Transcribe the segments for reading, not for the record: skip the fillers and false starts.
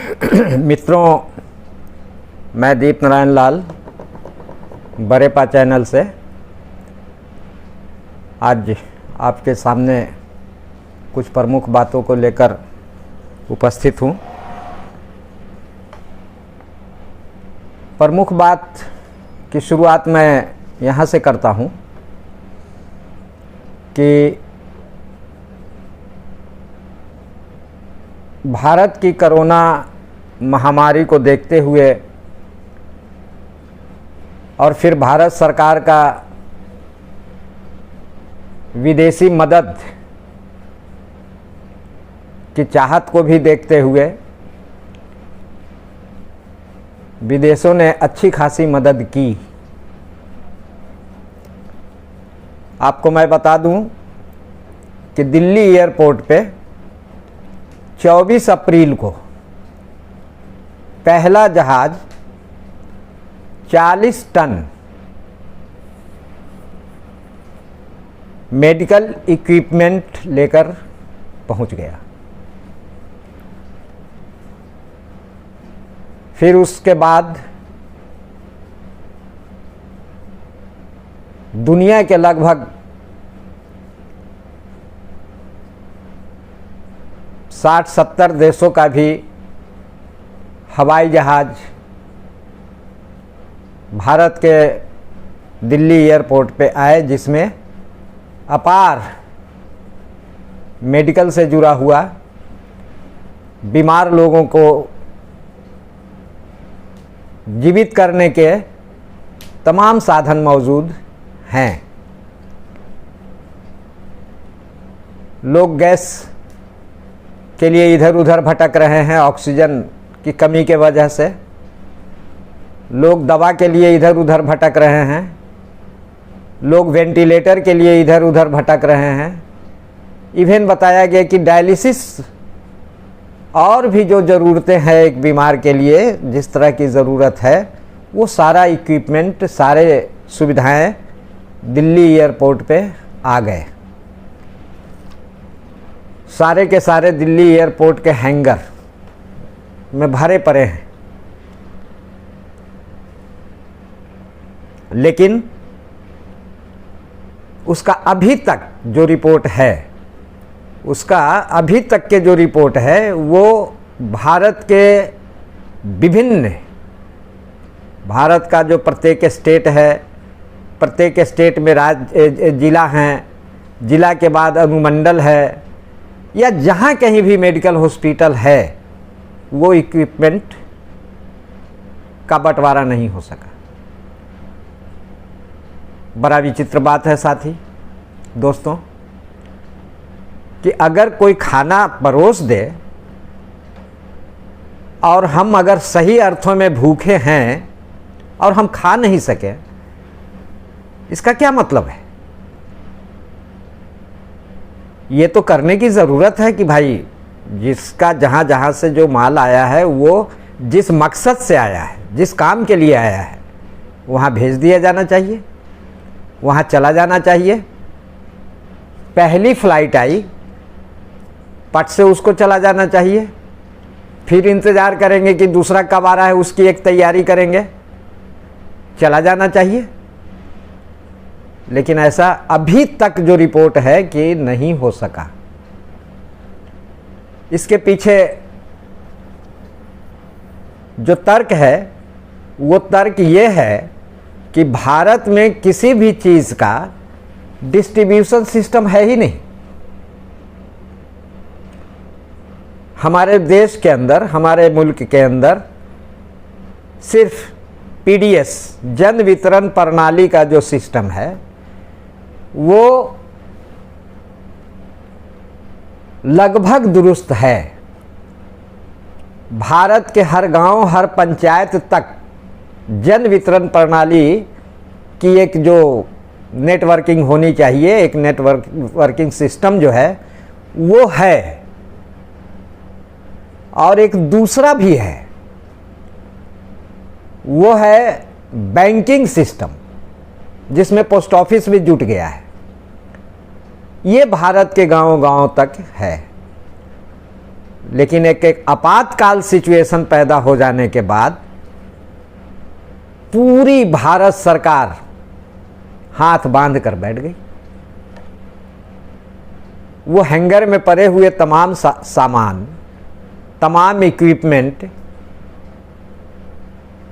मित्रों, मैं दीप नारायण लाल बरेपा चैनल से आज आपके सामने कुछ प्रमुख बातों को लेकर उपस्थित हूँ। प्रमुख बात की शुरुआत मैं यहाँ से करता हूँ कि भारत की कोरोना महामारी को देखते हुए और फिर भारत सरकार का विदेशी मदद की चाहत को भी देखते हुए विदेशों ने अच्छी खासी मदद की। आपको मैं बता दूं कि दिल्ली एयरपोर्ट पे 24 अप्रैल को पहला जहाज 40 टन मेडिकल इक्विपमेंट लेकर पहुंच गया। फिर उसके बाद दुनिया के लगभग 60-70 देशों का भी हवाई जहाज भारत के दिल्ली एयरपोर्ट पे आए, जिसमें अपार मेडिकल से जुड़ा हुआ बीमार लोगों को जीवित करने के तमाम साधन मौजूद हैं। लोग गैस के लिए इधर उधर भटक रहे हैं ऑक्सीजन की कमी के वजह से, लोग दवा के लिए इधर उधर भटक रहे हैं, लोग वेंटिलेटर के लिए इधर उधर भटक रहे हैं। इवन बताया गया कि डायलिसिस और भी जो ज़रूरतें हैं एक बीमार के लिए, जिस तरह की ज़रूरत है, वो सारा इक्विपमेंट, सारे सुविधाएं दिल्ली एयरपोर्ट पे आ गए। सारे के सारे दिल्ली एयरपोर्ट के हैंगर में भरे पड़े हैं। लेकिन उसका अभी तक जो रिपोर्ट है, उसका अभी तक के जो रिपोर्ट है वो भारत के विभिन्न, भारत का जो प्रत्येक स्टेट है, प्रत्येक स्टेट में जिला हैं, जिला के बाद अनुमंडल है, या जहाँ कहीं भी मेडिकल हॉस्पिटल है, वो इक्विपमेंट का बंटवारा नहीं हो सका। बड़ा विचित्र बात है साथी दोस्तों कि अगर कोई खाना परोस दे और हम अगर सही अर्थों में भूखे हैं और हम खा नहीं सके, इसका क्या मतलब है? ये तो करने की ज़रूरत है कि भाई जिसका जहाँ जहाँ से जो माल आया है, वो जिस मकसद से आया है, जिस काम के लिए आया है, वहाँ भेज दिया जाना चाहिए, वहाँ चला जाना चाहिए। पहली फ्लाइट आई, पट से उसको चला जाना चाहिए, फिर इंतज़ार करेंगे कि दूसरा कब आ रहा है, उसकी एक तैयारी करेंगे, चला जाना चाहिए। लेकिन ऐसा अभी तक जो रिपोर्ट है कि नहीं हो सका। इसके पीछे जो तर्क है, वो तर्क ये है कि भारत में किसी भी चीज़ का डिस्ट्रीब्यूशन सिस्टम है ही नहीं। हमारे देश के अंदर, हमारे मुल्क के अंदर सिर्फ पीडीएस, जन वितरण प्रणाली का जो सिस्टम है, वो लगभग दुरुस्त है। भारत के हर गांव, हर पंचायत तक जन वितरण प्रणाली की एक जो नेटवर्किंग होनी चाहिए, एक नेटवर्किंग सिस्टम जो है वो है। और एक दूसरा भी है, वो है बैंकिंग सिस्टम, जिसमें पोस्ट ऑफिस भी जुट गया है। ये भारत के गांव-गांव तक है। लेकिन एक आपातकाल सिचुएशन पैदा हो जाने के बाद पूरी भारत सरकार हाथ बांध कर बैठ गई। वो हैंगर में पड़े हुए तमाम सामान, तमाम इक्विपमेंट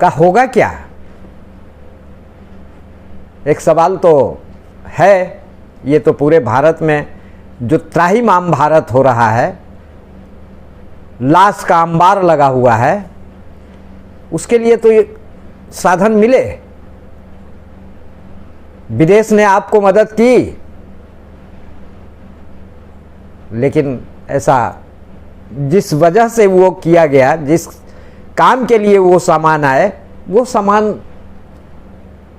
का होगा क्या? एक सवाल तो है। ये तो पूरे भारत में जो त्राहिमाम भारत हो रहा है, लाश का अंबार लगा हुआ है, उसके लिए तो ये साधन मिले। विदेश ने आपको मदद की, लेकिन ऐसा जिस वजह से वो किया गया, जिस काम के लिए वो सामान आए, वो सामान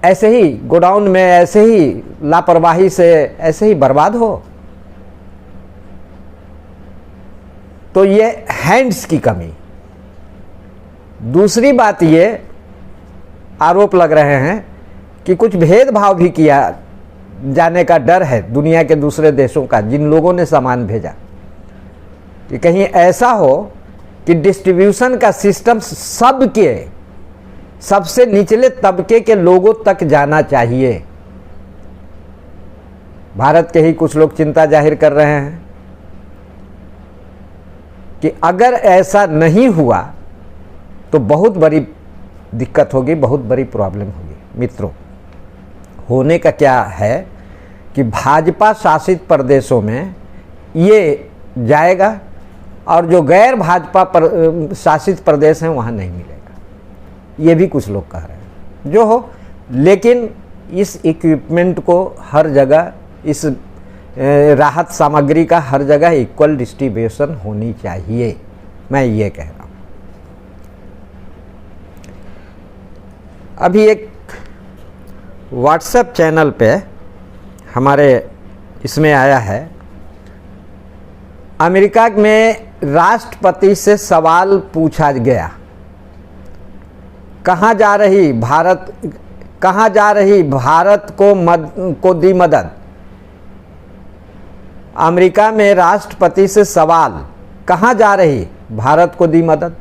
ऐसे ही गोडाउन में, ऐसे ही लापरवाही से ऐसे ही बर्बाद हो। तो ये हैंड्स की कमी। दूसरी बात ये आरोप लग रहे हैं कि कुछ भेदभाव भी किया जाने का डर है दुनिया के दूसरे देशों का, जिन लोगों ने सामान भेजा, कि कहीं ऐसा हो कि डिस्ट्रीब्यूशन का सिस्टम सबके, सबसे निचले तबके के लोगों तक जाना चाहिए। भारत के ही कुछ लोग चिंता जाहिर कर रहे हैं कि अगर ऐसा नहीं हुआ तो बहुत बड़ी दिक्कत होगी, बहुत बड़ी प्रॉब्लम होगी। मित्रों, होने का क्या है कि भाजपा शासित प्रदेशों में ये जाएगा और जो गैर भाजपा शासित प्रदेश हैं वहाँ नहीं मिलेगा। ये भी कुछ लोग कह रहे हैं। जो हो, लेकिन इस इक्विपमेंट को हर जगह, इस राहत सामग्री का हर जगह इक्वल डिस्ट्रीब्यूशन होनी चाहिए, मैं ये कह रहा हूँ। अभी एक व्हाट्सएप चैनल पे हमारे इसमें आया है, अमेरिका में राष्ट्रपति से सवाल पूछा गया, कहाँ जा रही भारत, कहाँ जा रही भारत को दी मदद। अमेरिका में राष्ट्रपति से सवाल, कहाँ जा रही भारत को दी मदद।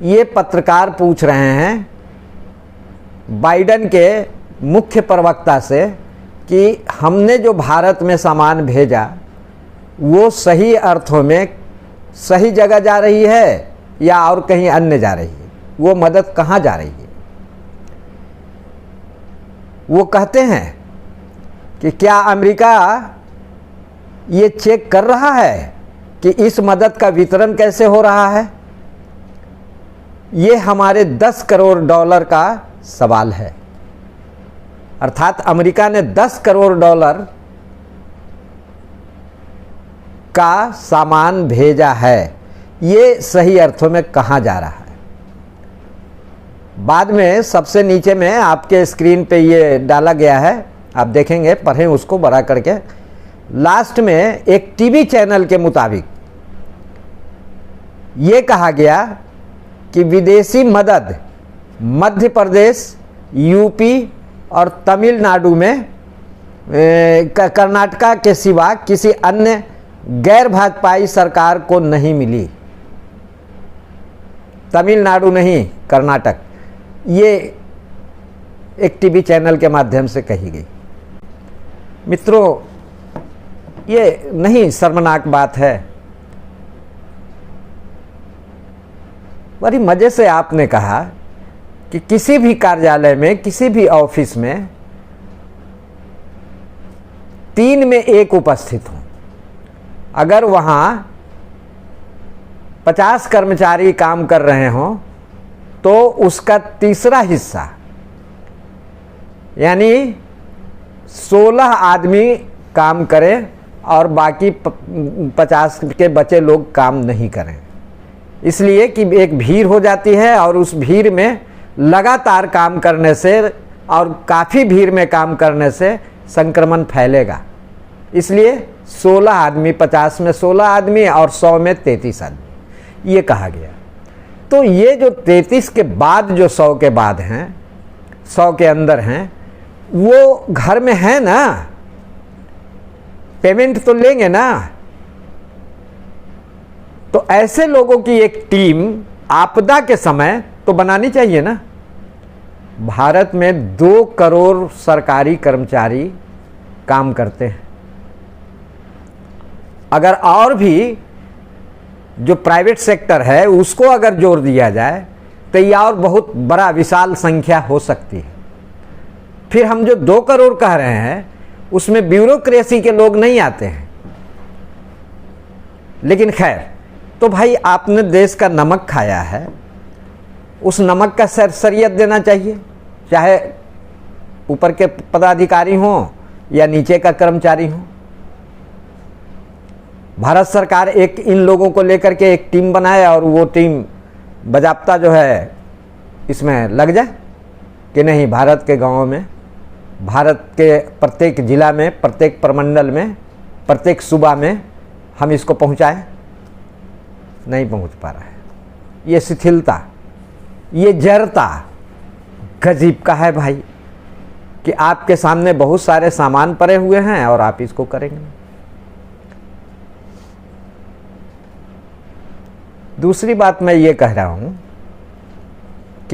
ये पत्रकार पूछ रहे हैं बाइडेन के मुख्य प्रवक्ता से कि हमने जो भारत में सामान भेजा वो सही अर्थों में सही जगह जा रही है या और कहीं अन्य जा रही है, वो मदद कहाँ जा रही है। वो कहते हैं कि क्या अमेरिका ये चेक कर रहा है कि इस मदद का वितरण कैसे हो रहा है। ये हमारे 10 करोड़ डॉलर का सवाल है। अर्थात अमेरिका ने 10 करोड़ डॉलर का सामान भेजा है, ये सही अर्थों में कहाँ जा रहा है। बाद में सबसे नीचे में आपके स्क्रीन पे ये डाला गया है, आप देखेंगे, पढ़ें उसको बड़ा करके। लास्ट में एक टीवी चैनल के मुताबिक ये कहा गया कि विदेशी मदद मध्य प्रदेश, यूपी और तमिलनाडु में कर्नाटका के सिवा किसी अन्य गैर भाजपाई सरकार को नहीं मिली। तमिलनाडु नहीं, कर्नाटक, ये एक टीवी चैनल के माध्यम से कही गई। मित्रों, ये नहीं शर्मनाक बात है। बड़ी मजे से आपने कहा कि किसी भी कार्यालय में, किसी भी ऑफिस में 3 में 1 उपस्थित हो। अगर वहाँ 50 कर्मचारी काम कर रहे हों तो उसका तीसरा हिस्सा यानी 16 आदमी काम करें और बाकी 50 के बचे लोग काम नहीं करें। इसलिए कि एक भीड़ हो जाती है और उस भीड़ में लगातार काम करने से और काफ़ी भीड़ में काम करने से संक्रमण फैलेगा। इसलिए 16 आदमी, 50 में 16 आदमी और 100 में 33 आदमी, ये कहा गया। तो ये जो 33 के बाद जो 100 के बाद हैं, 100 के अंदर हैं, वो घर में है ना, पेमेंट तो लेंगे ना। तो ऐसे लोगों की एक टीम आपदा के समय तो बनानी चाहिए ना। भारत में 2 करोड़ सरकारी कर्मचारी काम करते हैं। अगर और भी जो प्राइवेट सेक्टर है उसको अगर जोड़ दिया जाए तो यह और बहुत बड़ा विशाल संख्या हो सकती है। फिर हम जो 2 करोड़ कह रहे हैं उसमें ब्यूरोक्रेसी के लोग नहीं आते हैं। लेकिन खैर, तो भाई आपने देश का नमक खाया है, उस नमक का सरसरियत देना चाहिए, चाहे ऊपर के पदाधिकारी हों या नीचे का कर्मचारी हो। भारत सरकार एक इन लोगों को लेकर के एक टीम बनाए और वो टीम बजाप्ता जो है इसमें लग जाए कि नहीं, भारत के गांवों में, भारत के प्रत्येक जिला में, प्रत्येक प्रमंडल में, प्रत्येक सूबा में हम इसको पहुंचाएं। नहीं पहुंच पा रहा है। ये शिथिलता, ये जड़ता गजीब का है भाई, कि आपके सामने बहुत सारे सामान पड़े हुए हैं और आप इसको करेंगे। दूसरी बात मैं ये कह रहा हूं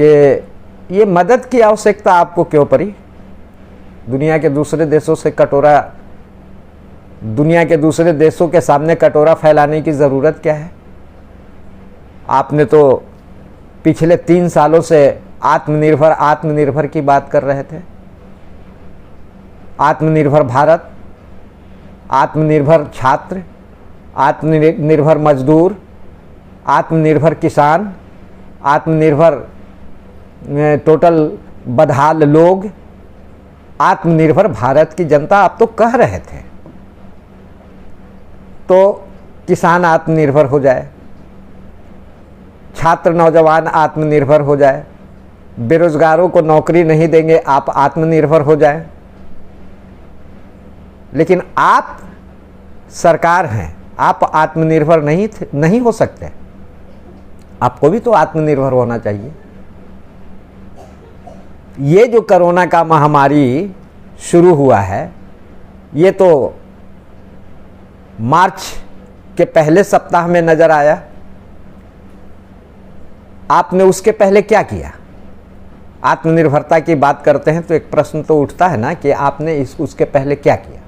कि ये मदद की आवश्यकता आपको क्यों पड़ी? दुनिया के दूसरे देशों से कटोरा, दुनिया के दूसरे देशों के सामने कटोरा फैलाने की ज़रूरत क्या है? आपने तो पिछले 3 सालों से आत्मनिर्भर की बात कर रहे थे। आत्मनिर्भर भारत, आत्मनिर्भर छात्र, आत्मनिर्भर मजदूर, आत्मनिर्भर किसान, आत्मनिर्भर टोटल बदहाल लोग, आत्मनिर्भर भारत की जनता आप तो कह रहे थे। तो किसान आत्मनिर्भर हो जाए, छात्र नौजवान आत्मनिर्भर हो जाए, बेरोजगारों को नौकरी नहीं देंगे, आप आत्मनिर्भर हो जाए। लेकिन आप सरकार हैं, आप आत्मनिर्भर नहीं हो सकते। आपको भी तो आत्मनिर्भर होना चाहिए। ये जो कोरोना का महामारी शुरू हुआ है, ये तो मार्च के पहले सप्ताह में नजर आया। आपने उसके पहले क्या किया? आत्मनिर्भरता की बात करते हैं तो एक प्रश्न तो उठता है ना कि आपने उसके पहले क्या किया?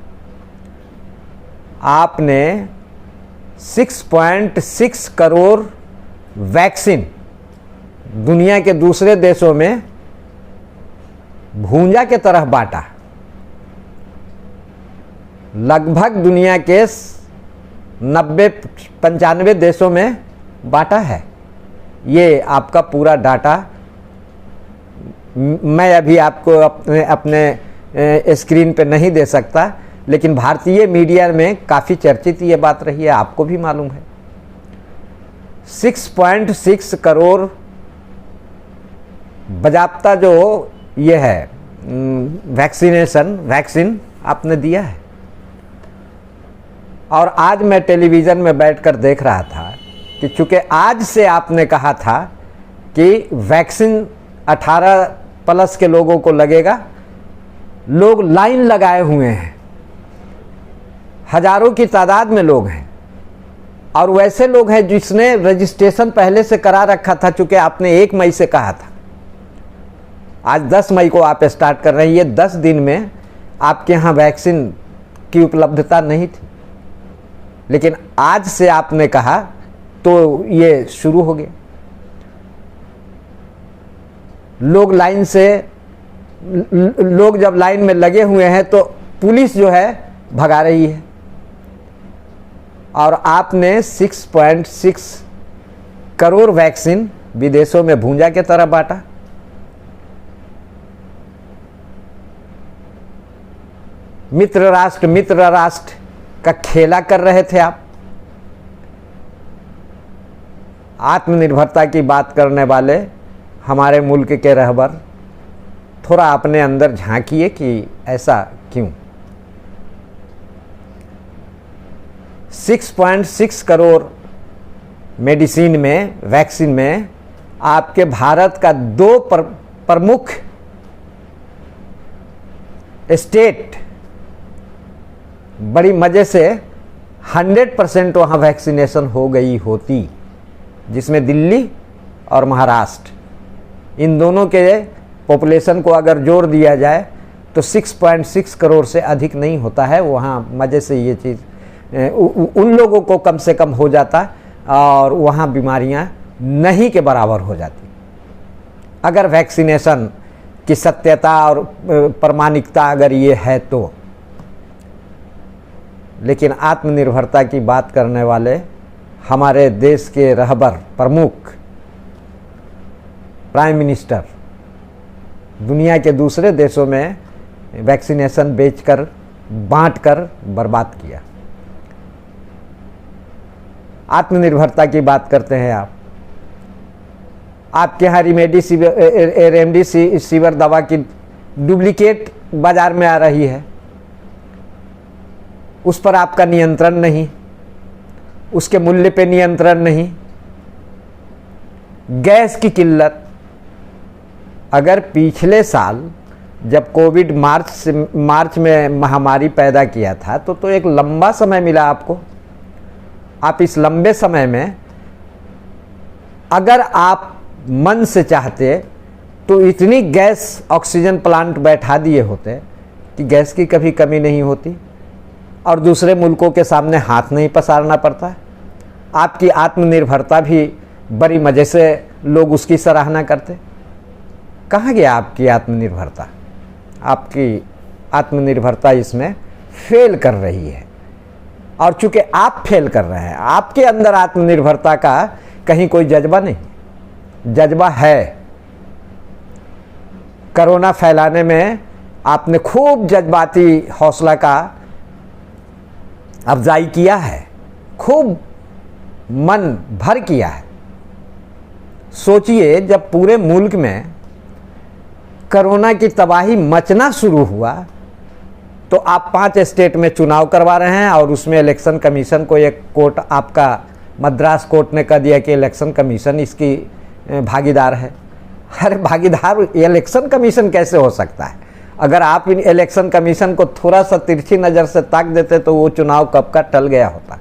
आपने 6.6 करोड़ वैक्सीन दुनिया के दूसरे देशों में भूंजा के तरह बांटा। लगभग दुनिया के 90-95 देशों में बांटा है। ये आपका पूरा डाटा मैं अभी आपको अपने स्क्रीन पे नहीं दे सकता, लेकिन भारतीय मीडिया में काफ़ी चर्चित ये बात रही है, आपको भी मालूम है। 6.6 करोड़ बजाप्ता जो ये है वैक्सीन आपने दिया है। और आज मैं टेलीविज़न में बैठकर देख रहा था कि चूँकि आज से आपने कहा था कि वैक्सीन 18+ के लोगों को लगेगा, लोग लाइन लगाए हुए हैं, हजारों की तादाद में लोग हैं। और वैसे लोग हैं जिसने रजिस्ट्रेशन पहले से करा रखा था, चूँकि आपने 1 मई से कहा था। आज 10 मई को आप स्टार्ट कर रहे हैं। ये 10 दिन में आपके यहाँ वैक्सीन की उपलब्धता नहीं थी, लेकिन आज से आपने कहा तो ये शुरू हो गया। लोग जब लाइन में लगे हुए हैं तो पुलिस जो है भगा रही है। और आपने 6.6 करोड़ वैक्सीन विदेशों में भूंजा के तरह बांटा। मित्र राष्ट्र का खेला कर रहे थे आप। आत्मनिर्भरता की बात करने वाले हमारे मुल्क के रहबर, थोड़ा अपने अंदर झांकिए कि ऐसा क्यों। 6.6 करोड़ मेडिसिन में, वैक्सीन में आपके भारत का 2 प्रमुख स्टेट बड़ी मजे से 100% वहाँ वैक्सीनेशन हो गई होती, जिसमें दिल्ली और महाराष्ट्र इन दोनों के पॉपुलेशन को अगर जोड़ दिया जाए तो 6.6 करोड़ से अधिक नहीं होता है। वहाँ मज़े से ये चीज़ उन लोगों को कम से कम हो जाता और वहाँ बीमारियाँ नहीं के बराबर हो जाती अगर वैक्सीनेशन की सत्यता और प्रामाणिकता अगर ये है तो। लेकिन आत्मनिर्भरता की बात करने वाले हमारे देश के रहबर प्रमुख प्राइम मिनिस्टर दुनिया के दूसरे देशों में वैक्सीनेशन बेचकर बांटकर बर्बाद किया। आत्मनिर्भरता की बात करते हैं आपके यहाँ रेमडेसिविर दवा की डुप्लीकेट बाजार में आ रही है, उस पर आपका नियंत्रण नहीं, उसके मूल्य पे नियंत्रण नहीं। गैस की किल्लत, अगर पिछले साल जब कोविड मार्च में महामारी पैदा किया था तो एक लंबा समय मिला आपको। आप इस लंबे समय में अगर आप मन से चाहते तो इतनी गैस ऑक्सीजन प्लांट बैठा दिए होते कि गैस की कभी कमी नहीं होती और दूसरे मुल्कों के सामने हाथ नहीं पसारना पड़ता। आपकी आत्मनिर्भरता भी बड़ी मज़े से लोग उसकी सराहना करते। कहाँ गया आपकी आत्मनिर्भरता? आपकी आत्मनिर्भरता इसमें फेल कर रही है और चूंकि आप फेल कर रहे हैं, आपके अंदर आत्मनिर्भरता का कहीं कोई जज्बा नहीं। जज्बा है, कोरोना फैलाने में आपने खूब जज्बाती हौसला का अफजाई किया है, खूब मन भर किया है। सोचिए जब पूरे मुल्क में कोरोना की तबाही मचना शुरू हुआ तो आप 5 स्टेट में चुनाव करवा रहे हैं और उसमें इलेक्शन कमीशन को एक कोर्ट, आपका मद्रास कोर्ट ने कह दिया कि इलेक्शन कमीशन इसकी भागीदार है। अरे भागीदार इलेक्शन कमीशन कैसे हो सकता है? अगर आप इन इलेक्शन कमीशन को थोड़ा सा तिरछी नज़र से ताक देते तो वो चुनाव कब का टल गया होता।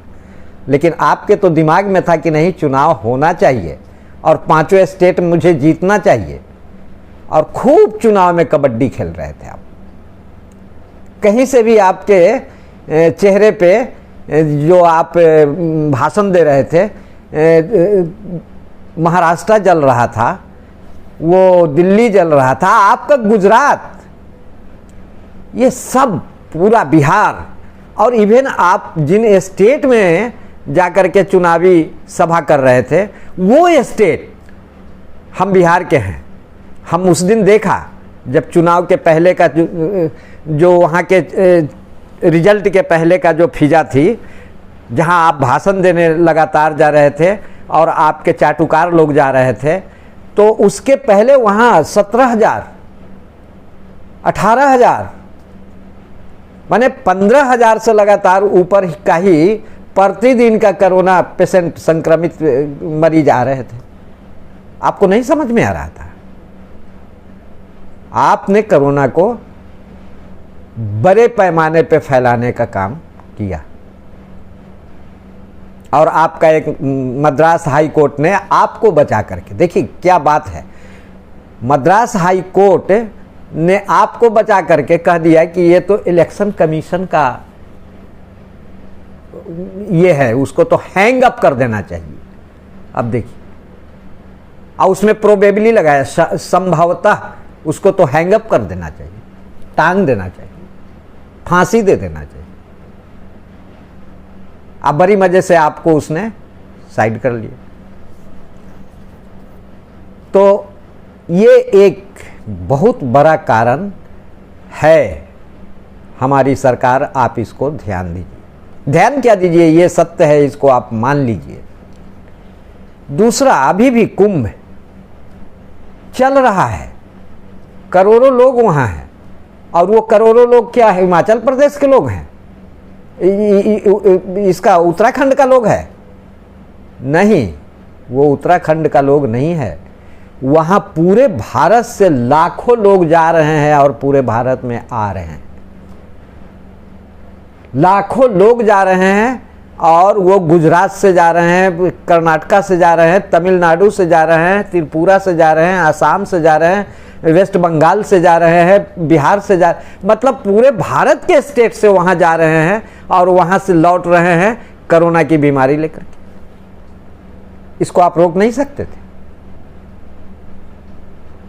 लेकिन आपके तो दिमाग में था कि नहीं, चुनाव होना चाहिए और 5 स्टेट मुझे जीतना चाहिए और खूब चुनाव में कबड्डी खेल रहे थे आप। कहीं से भी आपके चेहरे पे जो आप भाषण दे रहे थे, महाराष्ट्र जल रहा था, वो दिल्ली जल रहा था, आपका गुजरात, ये सब पूरा बिहार और इवन आप जिन स्टेट में जाकर के चुनावी सभा कर रहे थे वो स्टेट हम बिहार के हैं। हम उस दिन देखा जब चुनाव के पहले का जो वहाँ के रिजल्ट के पहले का जो फिजा थी, जहाँ आप भाषण देने लगातार जा रहे थे और आपके चाटुकार लोग जा रहे थे, तो उसके पहले वहाँ 17,000, 18,000 माने 15,000 से लगातार ऊपर का ही प्रतिदिन का कोरोना पेशेंट, संक्रमित मरीज आ रहे थे। आपको नहीं समझ में आ रहा था। आपने कोरोना को बड़े पैमाने पे फैलाने का काम किया और आपका एक मद्रास हाई कोर्ट ने आपको बचा करके, देखिए क्या बात है, मद्रास हाई कोर्ट ने आपको बचा करके कह दिया कि ये तो इलेक्शन कमीशन का ये है, उसको तो हैंग अप कर देना चाहिए। अब देखिए, और उसमें प्रोबेबली लगाया, संभवतः उसको तो हैंग अप कर देना चाहिए, टांग देना चाहिए, फांसी दे देना चाहिए। अब बड़ी मजे से आपको उसने साइड कर लिया। तो ये एक बहुत बड़ा कारण है। हमारी सरकार, आप इसको ध्यान दीजिए। ध्यान क्या दीजिए, ये सत्य है, इसको आप मान लीजिए। दूसरा, अभी भी कुंभ चल रहा है, करोड़ों लोग वहां हैं और वो करोड़ों लोग क्या है, हिमाचल प्रदेश के लोग हैं, इसका उत्तराखंड का लोग है? नहीं, वो उत्तराखंड का लोग नहीं है। वहां पूरे भारत से लाखों लोग जा रहे हैं और पूरे भारत में आ रहे हैं। लाखों लोग जा रहे हैं और वो गुजरात से जा रहे हैं, कर्नाटका से जा रहे हैं, तमिलनाडु से जा रहे हैं, त्रिपुरा से जा रहे हैं, असम से जा रहे हैं, वेस्ट बंगाल से जा रहे हैं, बिहार से जा, मतलब पूरे भारत के स्टेट से वहाँ जा रहे हैं और वहाँ से लौट रहे हैं कोरोना की बीमारी लेकर के। इसको आप रोक नहीं सकते थे,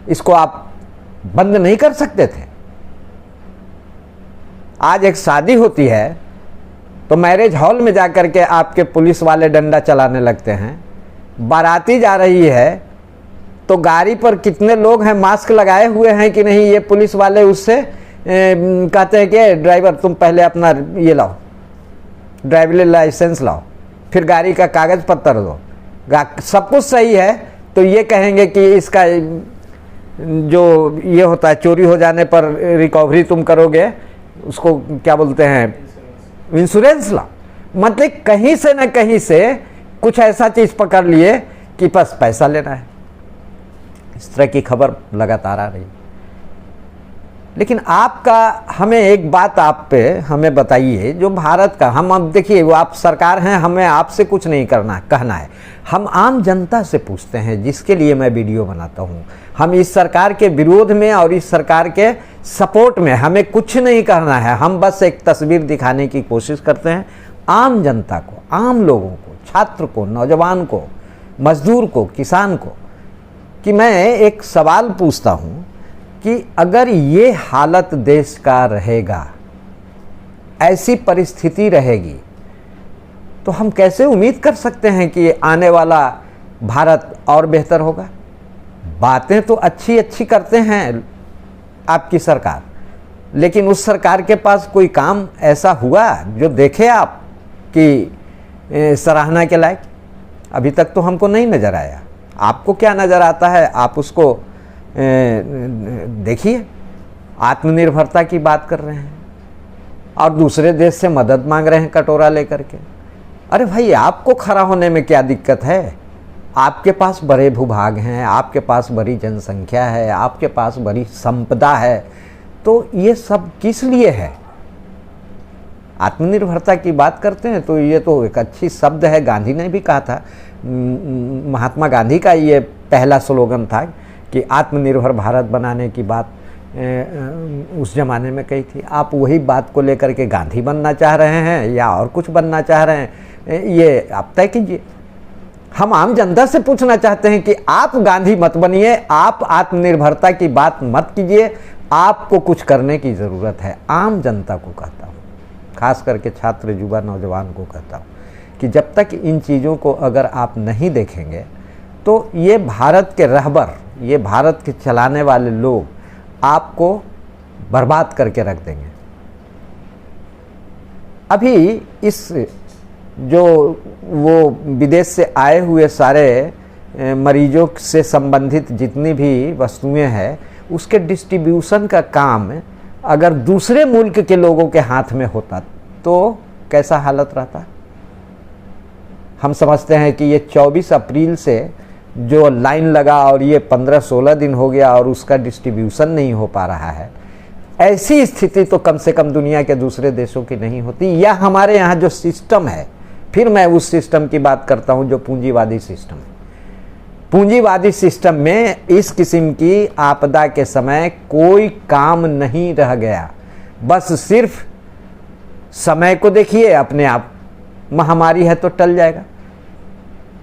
इसको आप बंद नहीं कर सकते थे। आज एक शादी होती है तो मैरिज हॉल में जाकर के आपके पुलिस वाले डंडा चलाने लगते हैं। बाराती जा रही है तो गाड़ी पर कितने लोग हैं मास्क लगाए हुए हैं कि नहीं, ये पुलिस वाले उससे कहते हैं कि ड्राइवर तुम पहले अपना ये लाओ, ड्राइविंग लाइसेंस लाओ, फिर गाड़ी का कागज पत्र दो। सब कुछ सही है तो ये कहेंगे कि इसका जो ये होता है चोरी हो जाने पर रिकवरी तुम करोगे, उसको क्या बोलते हैं, इंश्योरेंस ला। मतलब कहीं से न कहीं से कुछ ऐसा चीज पकड़ लिए कि बस पैसा लेना है। इस तरह की खबर लगातार आ रही। लेकिन आपका हमें एक बात आप पे हमें बताइए, जो भारत का हम अब देखिए, वो आप सरकार हैं, हमें आपसे कुछ नहीं करना कहना है, हम आम जनता से पूछते हैं जिसके लिए मैं वीडियो बनाता हूं। हम इस सरकार के विरोध में और इस सरकार के सपोर्ट में हमें कुछ नहीं करना है, हम बस एक तस्वीर दिखाने की कोशिश करते हैं आम जनता को, आम लोगों को, छात्र को, नौजवान को, मजदूर को, किसान को, कि मैं एक सवाल पूछता हूं कि अगर ये हालत देश का रहेगा, ऐसी परिस्थिति रहेगी, तो हम कैसे उम्मीद कर सकते हैं कि आने वाला भारत और बेहतर होगा। बातें तो अच्छी अच्छी करते हैं आपकी सरकार, लेकिन उस सरकार के पास कोई काम ऐसा हुआ जो देखे आप कि सराहना के लायक? अभी तक तो हमको नहीं नज़र आया। आपको क्या नज़र आता है आप उसको देखिए। आत्मनिर्भरता की बात कर रहे हैं और दूसरे देश से मदद मांग रहे हैं कटोरा लेकर के। अरे भाई, आपको खड़ा होने में क्या दिक्कत है? आपके पास बड़े भूभाग हैं, आपके पास बड़ी जनसंख्या है, आपके पास बड़ी संपदा है, तो ये सब किस लिए है? आत्मनिर्भरता की बात करते हैं तो ये तो एक अच्छी शब्द है, गांधी ने भी कहा था, महात्मा गांधी का ये पहला स्लोगन था कि आत्मनिर्भर भारत बनाने की बात उस जमाने में कही थी। आप वही बात को लेकर के गांधी बनना चाह रहे हैं या और कुछ बनना चाह रहे हैं, ये आप तय कीजिए। हम आम जनता से पूछना चाहते हैं कि आप गांधी मत बनिए, आप आत्मनिर्भरता की बात मत कीजिए, आपको कुछ करने की ज़रूरत है। आम जनता को कहता हूँ, खास करके छात्र, युवा, नौजवान को कहता हूँ कि जब तक इन चीज़ों को अगर आप नहीं देखेंगे तो ये भारत के रहबर, ये भारत के चलाने वाले लोग आपको बर्बाद करके रख देंगे। अभी इस जो वो विदेश से आए हुए सारे मरीजों से संबंधित जितनी भी वस्तुएं हैं, उसके डिस्ट्रीब्यूशन का काम अगर दूसरे मुल्क के लोगों के हाथ में होता तो कैसा हालत रहता? हम समझते हैं कि ये 24 अप्रैल से जो लाइन लगा और ये 15-16 दिन हो गया और उसका डिस्ट्रीब्यूशन नहीं हो पा रहा है, ऐसी स्थिति तो कम से कम दुनिया के दूसरे देशों की नहीं होती। या हमारे यहाँ जो सिस्टम है, फिर मैं उस सिस्टम की बात करता हूँ जो पूंजीवादी सिस्टम है। पूंजीवादी सिस्टम में इस किस्म की आपदा के समय कोई काम नहीं रह गया, बस सिर्फ समय को देखिए। अपने आप महामारी है तो टल जाएगा,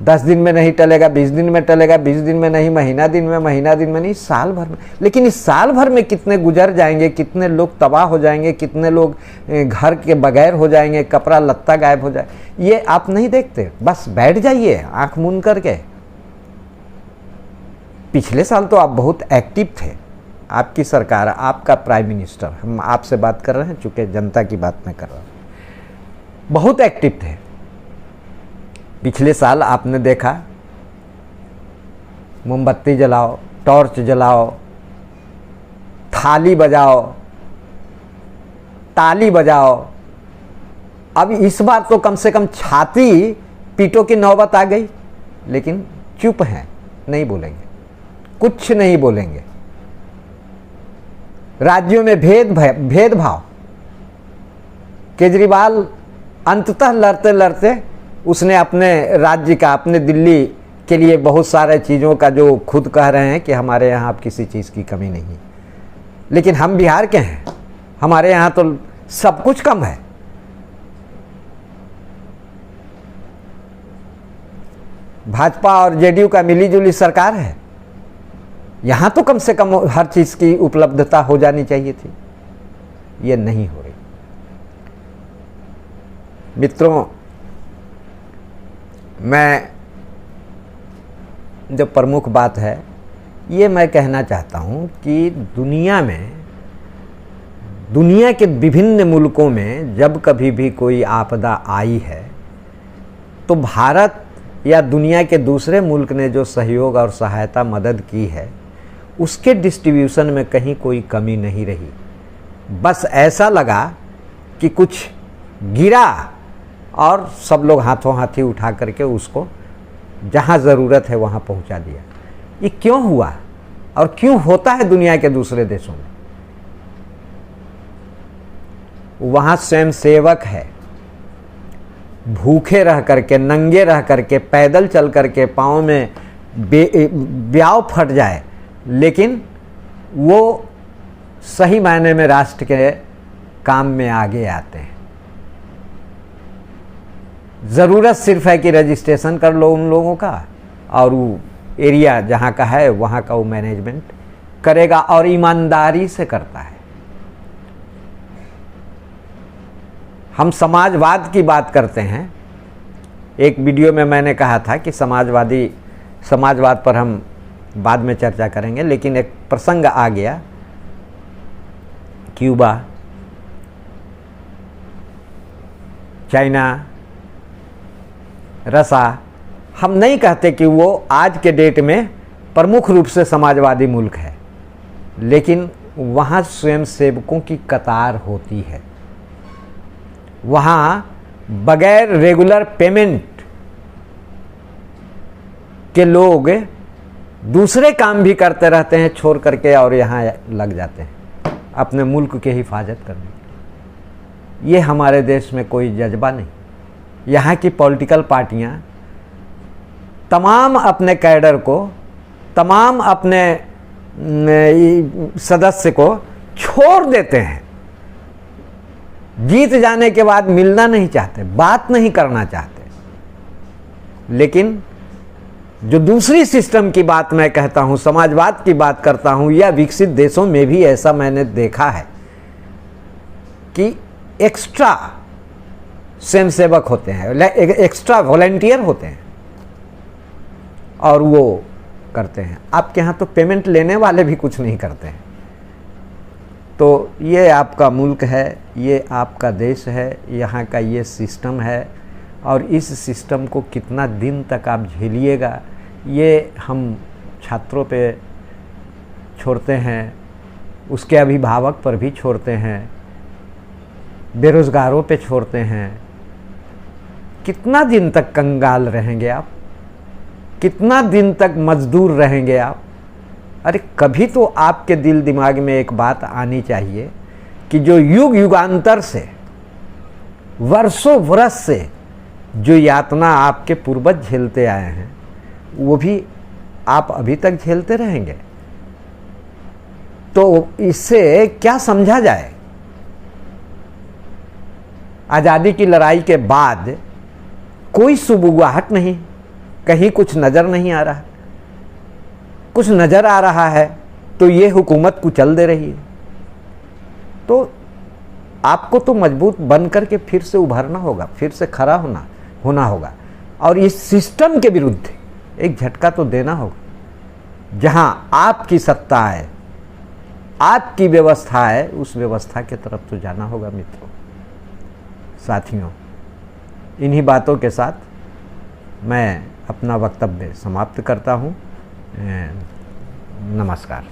10 दिन में नहीं टलेगा, 20 दिन में टलेगा, 20 दिन में नहीं, महीना दिन में नहीं, साल भर में। लेकिन इस साल भर में कितने गुजर जाएंगे, कितने लोग तबाह हो जाएंगे, कितने लोग घर के बगैर हो जाएंगे, कपड़ा लत्ता गायब हो जाए, ये आप नहीं देखते। बस बैठ जाइए आंख मूंद करके। पिछले साल तो आप बहुत एक्टिव थे, आपकी सरकार, आपका प्राइम मिनिस्टर, हम आपसे बात कर रहे हैं चूंकि जनता की बात मैं कर रहा हूँ, बहुत एक्टिव थे। पिछले साल आपने देखा, मोमबत्ती जलाओ, टॉर्च जलाओ, थाली बजाओ, ताली बजाओ। अब इस बार तो कम से कम छाती पीटो की नौबत आ गई, लेकिन चुप हैं, नहीं बोलेंगे, कुछ नहीं बोलेंगे। राज्यों में भेदभाव, केजरीवाल अंततः लड़ते लड़ते उसने अपने राज्य का, अपने दिल्ली के लिए बहुत सारे चीज़ों का, जो खुद कह रहे हैं कि हमारे यहाँ अब किसी चीज़ की कमी नहीं है, लेकिन हम बिहार के हैं, हमारे यहाँ तो सब कुछ कम है। भाजपा और जेडीयू का मिलीजुली सरकार है, यहाँ तो कम से कम हर चीज़ की उपलब्धता हो जानी चाहिए थी, ये नहीं हो रही। मित्रों, मैं जो प्रमुख बात है ये मैं कहना चाहता हूँ कि दुनिया के विभिन्न मुल्कों में जब कभी भी कोई आपदा आई है तो भारत या दुनिया के दूसरे मुल्क ने जो सहयोग और सहायता मदद की है उसके डिस्ट्रीब्यूशन में कहीं कोई कमी नहीं रही। बस ऐसा लगा कि कुछ गिरा और सब लोग हाथों हाथी उठा करके उसको जहाँ ज़रूरत है वहाँ पहुँचा दिया। ये क्यों हुआ और क्यों होता है दुनिया के दूसरे देशों में? वहाँ स्वयं सेवक है, भूखे रह करके, नंगे रह करके, पैदल चल करके, पाँव में ब्याव फट जाए, लेकिन वो सही मायने में राष्ट्र के काम में आगे आते हैं। ज़रूरत सिर्फ है कि रजिस्ट्रेशन कर लो उन लोगों का और वो एरिया जहाँ का है वहाँ का वो मैनेजमेंट करेगा और ईमानदारी से करता है। हम समाजवाद की बात करते हैं। एक वीडियो में मैंने कहा था कि समाजवाद पर हम बाद में चर्चा करेंगे, लेकिन एक प्रसंग आ गया, क्यूबा, चाइना, रसा। हम नहीं कहते कि वो आज के डेट में प्रमुख रूप से समाजवादी मुल्क है, लेकिन वहाँ स्वयं सेवकों की कतार होती है। वहाँ बगैर रेगुलर पेमेंट के लोग दूसरे काम भी करते रहते हैं छोड़ करके और यहाँ लग जाते हैं अपने मुल्क के हिफाजत करने के लिए। ये हमारे देश में कोई जज्बा नहीं। यहाँ की पॉलिटिकल पार्टियाँ तमाम अपने कैडर को, तमाम अपने सदस्य को छोड़ देते हैं। जीत जाने के बाद मिलना नहीं चाहते, बात नहीं करना चाहते। लेकिन जो दूसरी सिस्टम की बात मैं कहता हूँ, समाजवाद की बात करता हूँ, या विकसित देशों में भी ऐसा मैंने देखा है कि एक्स्ट्रा स्वयंसेवक होते हैं, एक्स्ट्रा वॉलंटियर होते हैं और वो करते हैं। आपके यहाँ तो पेमेंट लेने वाले भी कुछ नहीं करते हैं। तो ये आपका मुल्क है, ये आपका देश है, यहाँ का ये सिस्टम है और इस सिस्टम को कितना दिन तक आप झेलिएगा ये हम छात्रों पे छोड़ते हैं, उसके अभिभावक पर भी छोड़ते हैं, बेरोज़गारों पे छोड़ते हैं। कितना दिन तक कंगाल रहेंगे आप? कितना दिन तक मजदूर रहेंगे आप? अरे कभी तो आपके दिल दिमाग में एक बात आनी चाहिए कि जो युग युगांतर से, वर्षों वर्ष से जो यातना आपके पूर्वज झेलते आए हैं वो भी आप अभी तक झेलते रहेंगे। तो इससे क्या समझा जाए? आज़ादी की लड़ाई के बाद कोई सुबुगाहट नहीं, कहीं कुछ नज़र नहीं आ रहा। कुछ नज़र आ रहा है तो ये हुकूमत कुचल दे रही है। तो आपको तो मजबूत बन करके फिर से उभरना होगा, फिर से खड़ा होना होगा और इस सिस्टम के विरुद्ध एक झटका तो देना होगा। जहां आपकी सत्ता है, आपकी व्यवस्था है, उस व्यवस्था की तरफ तो जाना होगा। मित्रों, साथियों, इन्हीं बातों के साथ मैं अपना वक्तव्य समाप्त करता हूं। नमस्कार।